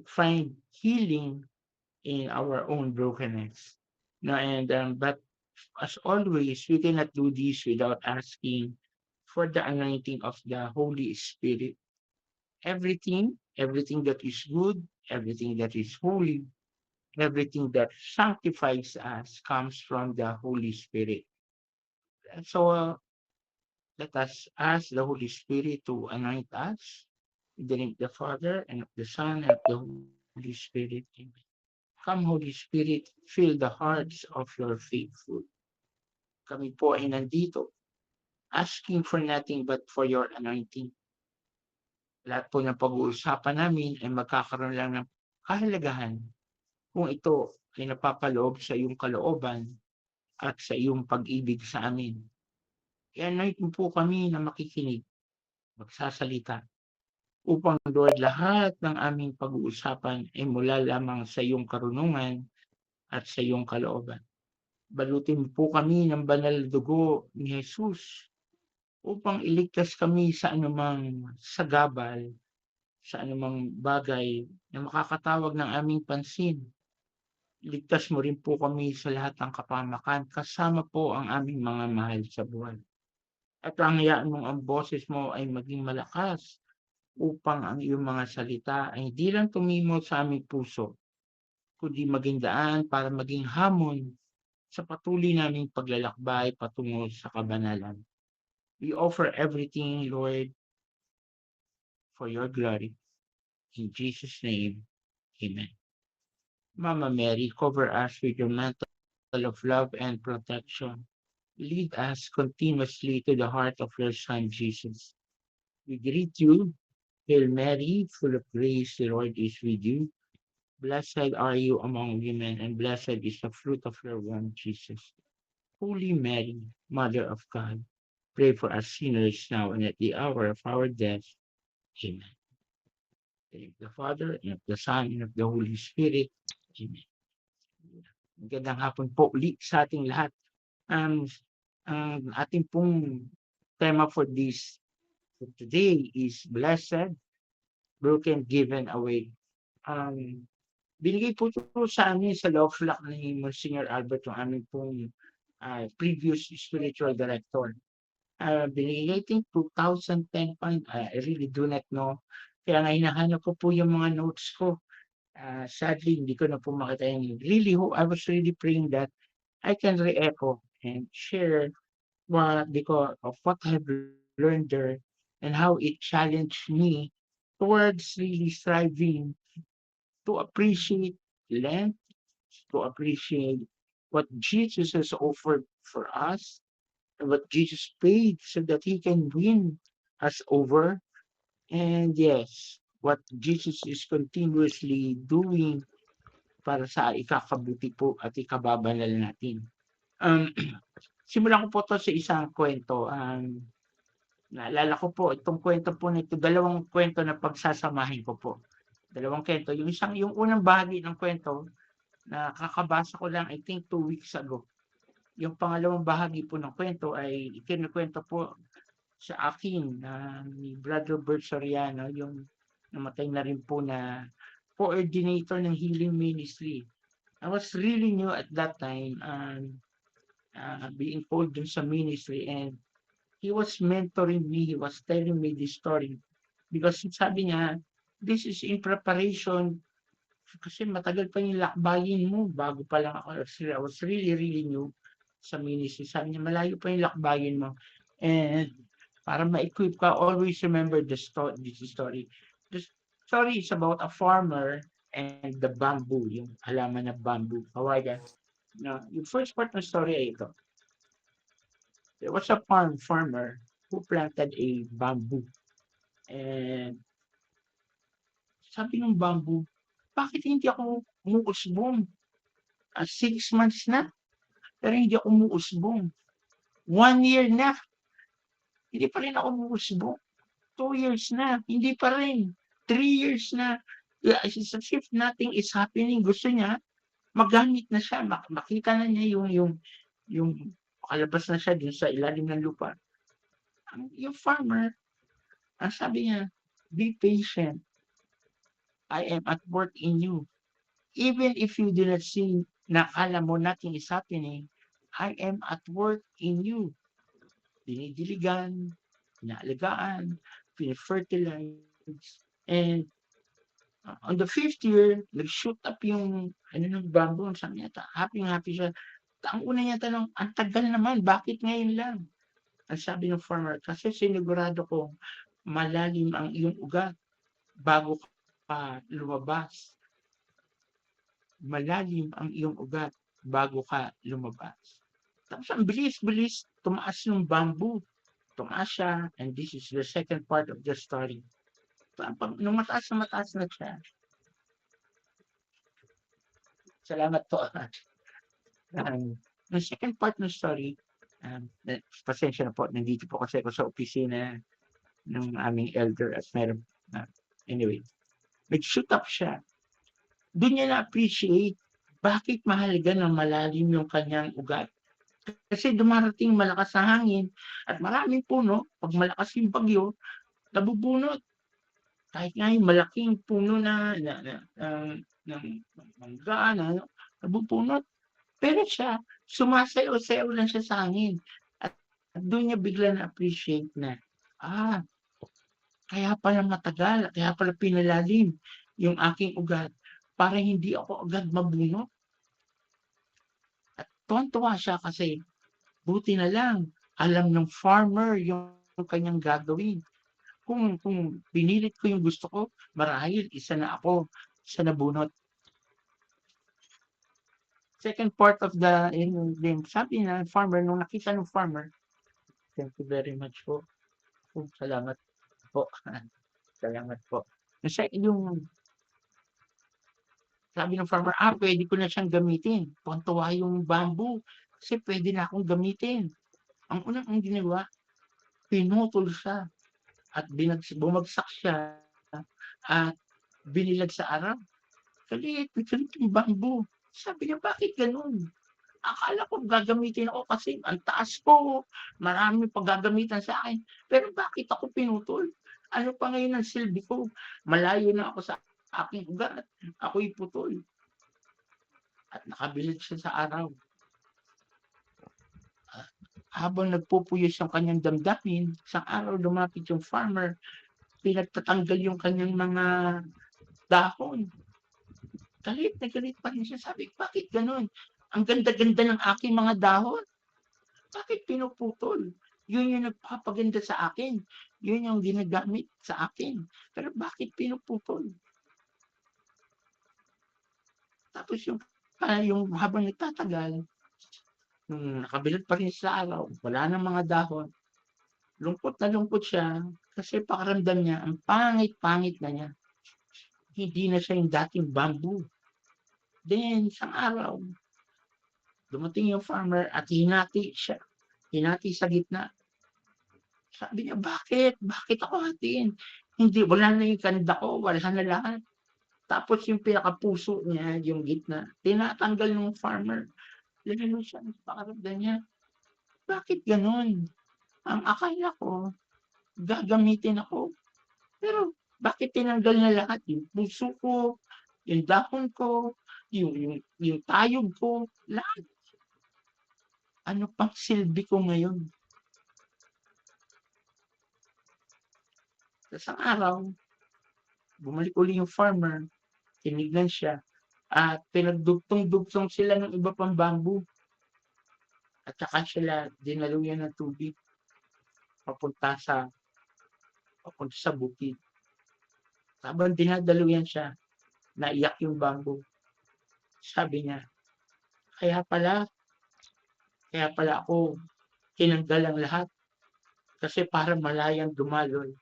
find healing in our own brokenness. No, but as always, we cannot do this without asking for the anointing of the Holy Spirit. Everything that is good, everything that is holy, everything that sanctifies us comes from the Holy Spirit. So let us ask the Holy Spirit to anoint us in the name of the Father and of the Son and of the Holy Spirit. Amen. Come, Holy Spirit, fill the hearts of your faithful. Kami po ay nandito, asking for nothing but for your anointing. Lahat po ng pag-uusapan namin ay magkakaroon lang ng kahalagahan kung ito ay napapaloob sa iyong kalooban at sa iyong pag-ibig sa amin. I-anoint mo po kami na makikinig, magsasalita, upang Lord, lahat ng aming pag-uusapan ay mula lamang sa iyong karunungan at sa iyong kalooban. Balutin mo po kami ng banal na dugo ni Jesus upang iligtas kami sa anumang sagabal, sa anumang bagay na makakatawag ng aming pansin. Iligtas mo rin po kami sa lahat ng kapahamakan, kasama po ang aming mga mahal sa buhay. At ang hayaan mong ang boses mo ay maging malakas upang ang iyong mga salita ay hindi lang tumimo sa aming puso, kundi maging daan para maging hamon sa patuloy naming paglalakbay patungo sa kabanalan. We offer everything, Lord, for your glory. In Jesus' name, amen. Mama Mary, cover us with your mantle of love and protection. Lead us continuously to the heart of your Son, Jesus. We greet you, Hail Mary, full of grace, the Lord is with you. Blessed are you among women, and blessed is the fruit of your womb, Jesus. Holy Mary, Mother of God, pray for us sinners now and at the hour of our death. Amen. In the name of the Father, and of the Son, and of the Holy Spirit. Amen. Magandang hapon po ulit sa ating lahat. Ang ating pong tema for this for today is Blessed, Broken, Given Away. Binigay po ito sa amin sa Law of Luck ni Monsignor Albert, yung aming pong previous spiritual director. Binigay, I think, 2010 pa. I really do not know. Kaya nga hinahanap ko po yung mga notes ko. Sadly, hindi ko na po makita yung really I was really praying that I can re-echo and share because of what I've learned there and how it challenged me towards really striving to appreciate Lent, to appreciate what Jesus has offered for us and what Jesus paid so that he can win us over. And yes, what Jesus is continuously doing para sa ikakabuti po at ikababanal natin. Um, Simulan ko po 'to sa isang kwento. Naalala ko po itong kwento po na ito, dalawang kwento na pagsasamahin ko po. Dalawang kwento, yung unang bahagi ng kwento na kakabasa ko lang, I think 2 weeks ago. Yung pangalawang bahagi po ng kwento ay ikinukuwento po sa akin ni Brother Bert Soriano, yung namatay na rin po na coordinator ng healing ministry. I was really new at that time, being called dun sa ministry, and he was mentoring me, he was telling me this story because sabi niya, this is in preparation kasi matagal pa yung lakbayin mo bago pa lang ako. I was really, really new sa ministry. Sabi niya, malayo pa yung lakbayin mo. And para ma-equip ka, always remember this story. The story is about a farmer and the bamboo, yung halaman na bamboo, kawayan. No, yung first part ng story ay ito. There was a farmer who planted a bamboo. And sabi ng bamboo, bakit hindi ako umuusbong? 6 months na, pero hindi ako umuusbong. 1 year na, hindi pa rin ako umuusbong. 2 years na, hindi pa rin. 3 years na. It's as if nothing is happening. Gusto niya, magamit na siya, makita na niya yung makalabas na siya dun sa ilalim ng lupa. Yung farmer, ang sabi niya, be patient. I am at work in you. Even if you do not see na akala mo nothing is happening, I am at work in you. Dinidiligan, inaalagaan, pini-fertilize, and on the 5th year, nag-shoot up yung ano ng bamboo. Sabi niya, happy siya. Ang una niya tanong, ang tagal naman, bakit ngayon lang? Ang sabi ng farmer, kasi sinigurado ko malalim ang iyong ugat bago ka lumabas. Malalim ang iyong ugat bago ka lumabas. Tapos ang bilis-bilis, tumaas yung bamboo. Tumaas siya, and this is the second part of the story. Nung mataas na siya, salamat po. Yung second part ng story, pasensya na po, nandito po kasi ako sa opisina ng aming elder at meron, anyway, nag-shoot up siya. Doon niya na-appreciate bakit mahalaga ng malalim yung kanyang ugat. Kasi dumarating malakas na hangin at maraming puno, pag malakas yung bagyo, nabubunot. Kahit nga yung malaking puno ng mangga, nabubunot. Pero siya, sumasayaw-sayaw lang siya sa hangin. At doon niya bigla na-appreciate na, kaya pala matagal, kaya pala pinalalim yung aking ugat para hindi ako agad mabunot. At tuwan-tuwa siya kasi buti na lang alam ng farmer yung kanyang gagawin. Kung pinilit ko yung gusto ko, marahil isa na bunot. Second part of the sabi ng farmer, nung nakita ng farmer, thank you very much po. Salamat po. Salamat po. Yung sabi ng farmer, pwede ko na siyang gamitin. Tuwan-tuwa yung bamboo kasi pwede na akong gamitin. Ang unang ginawa, pinutol siya at bumagsak siya at binilag sa araw. Galit yung bamboo. Sabi niya, bakit ganun? Akala ko gagamitin ako kasi ang taas ko, marami pang gagamitan sa akin. Pero bakit ako pinutol? Ano pa ngayon ang silbi ko? Malayo na ako sa aking ugat. Ako'y putol. At nakabilad siya sa araw. Habang nagpupuyos yung kanyang damdamin, isang araw lumapit yung farmer, pinagtatanggal yung kanyang mga dahon. Galit na galit pa rin siya. Sabi, bakit ganun? Ang ganda-ganda ng aking mga dahon. Bakit pinuputol? Yun yung nagpapaganda sa akin. Yun yung ginagamit sa akin. Pero bakit pinuputol? Tapos yung habang nagtatagal, nakabilad pa rin sa araw, wala nang mga dahon. Lungkot na lungkot siya kasi pakiramdam niya, ang pangit-pangit na niya. Hindi na siya yung dating bamboo. Then, isang araw, dumating yung farmer at hinati siya. Hinati sa gitna. Sabi niya, bakit? Bakit ako hatiin? Hindi, wala na yung kanda ko, wala na lahat. Tapos yung pinakapuso niya, yung gitna, tinatanggal ng farmer. Lalo siya, pakiramdam niya, bakit ganun? Ang akala ko, gagamitin ako. Pero bakit tinanggal na lahat? Yung puso ko, yung dahon ko, yung tayog ko, lahat. Ano pang silbi ko ngayon? Sa isang araw, bumalik uli yung farmer, tinignan siya, at pinagdugtong-dugtong sila ng iba pang bamboo. At saka sila dinaluyan ng tubig papunta sa bukid. Habang dinadaluyan siya, naiyak yung bamboo. Sabi niya, kaya pala ako tinanggal ang lahat kasi para malayang dumaloy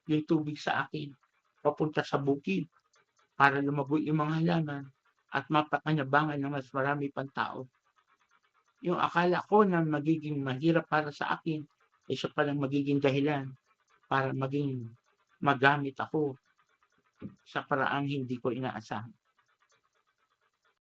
yung tubig sa akin papunta sa bukid para lumagoy yung mga halaman at mapakinabangan ng mas marami pang tao. Yung akala ko na magiging mahirap para sa akin, siya palang magiging dahilan para maging magamit ako sa paraang hindi ko inaasahan.